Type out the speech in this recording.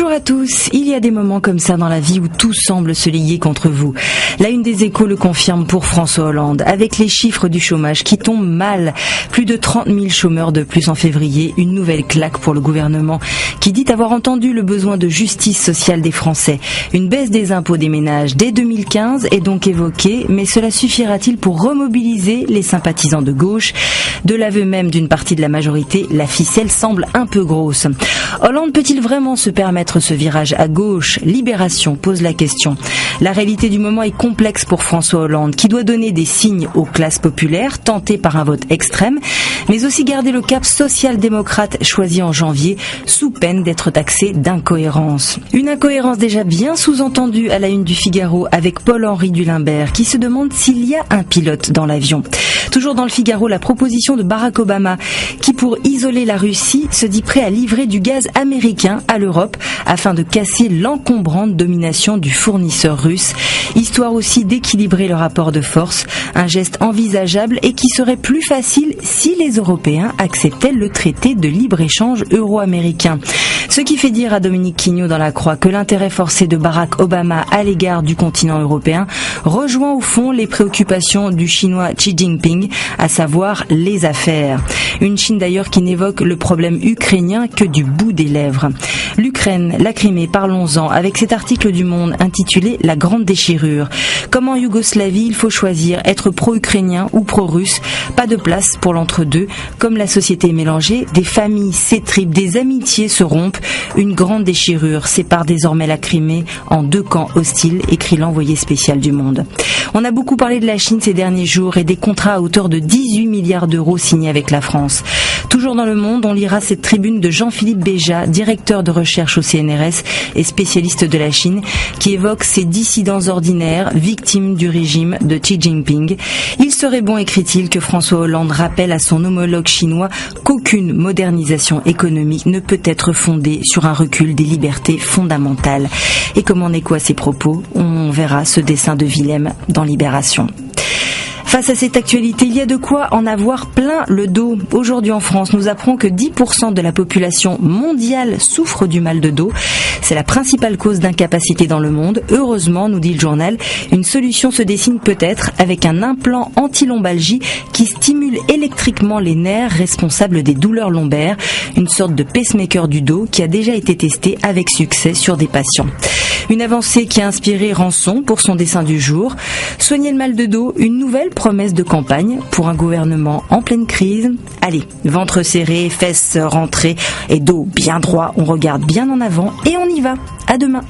Bonjour à tous. Il y a des moments comme ça dans la vie où tout semble se lier contre vous. La une des Échos le confirme pour François Hollande, avec les chiffres du chômage qui tombent mal. Plus de 30 000 chômeurs de plus en février, une nouvelle claque pour le gouvernement qui dit avoir entendu le besoin de justice sociale des Français. Une baisse des impôts des ménages dès 2015 est donc évoquée, mais cela suffira-t-il pour remobiliser les sympathisants de gauche? De l'aveu même d'une partie de la majorité, la ficelle semble un peu grosse. Hollande peut-il vraiment se permettre ce virage à gauche? Libération pose la question. La réalité du moment est complexe pour François Hollande, qui doit donner des signes aux classes populaires, tentées par un vote extrême, mais aussi garder le cap social-démocrate choisi en janvier, sous peine d'être taxé d'incohérence. Une incohérence déjà bien sous-entendue à la une du Figaro avec Paul-Henri Dulimbert, qui se demande s'il y a un pilote dans l'avion. Toujours dans le Figaro, la proposition de Barack Obama, qui pour isoler la Russie se dit prêt à livrer du gaz américain à l'Europe afin de casser l'encombrante domination du fournisseur russe, histoire aussi d'équilibrer le rapport de force, un geste envisageable et qui serait plus facile si les Européens acceptaient le traité de libre-échange euro-américain. Ce qui fait dire à Dominique Quignot dans La Croix que l'intérêt forcé de Barack Obama à l'égard du continent européen rejoint au fond les préoccupations du Chinois Xi Jinping, à savoir les affaires. Une Chine d'ailleurs qui n'évoque le problème ukrainien que du bout des lèvres. L'Ukraine, la Crimée, parlons-en, avec cet article du Monde intitulé « La grande déchirure ». Comme en Yougoslavie, il faut choisir être pro-ukrainien ou pro-russe. Pas de place pour l'entre-deux. Comme la société est mélangée, des familles s'étripent, des amitiés se rompent. Une grande déchirure sépare désormais la Crimée en deux camps hostiles, écrit l'envoyé spécial du Monde. On a beaucoup parlé de la Chine ces derniers jours et des contrats à hauteur de 18 milliards d'euros signés avec la France. Toujours dans Le Monde, on lira cette tribune de Jean-Philippe Béja, directeur de recherche au CNRS et spécialiste de la Chine, qui évoque ces dissidents ordinaires, victimes du régime de Xi Jinping. Il serait bon, écrit-il, que François Hollande rappelle à son homologue chinois qu'aucune modernisation économique ne peut être fondée sur un recul des libertés fondamentales. Et comme en écho à ces propos, on verra ce dessin de Willem dans Libération. Face à cette actualité, il y a de quoi en avoir plein le dos. Aujourd'hui en France, nous apprenons que 10% de la population mondiale souffre du mal de dos. C'est la principale cause d'incapacité dans le monde. Heureusement, nous dit le journal, une solution se dessine peut-être avec un implant anti-lombalgie qui stimule électriquement les nerfs responsables des douleurs lombaires, une sorte de pacemaker du dos qui a déjà été testé avec succès sur des patients. Une avancée qui a inspiré Rançon pour son dessin du jour. Soigner le mal de dos, une nouvelle promesse de campagne pour un gouvernement en pleine crise. Allez, ventre serré, fesses rentrées et dos bien droit, on regarde bien en avant et on y va. À demain.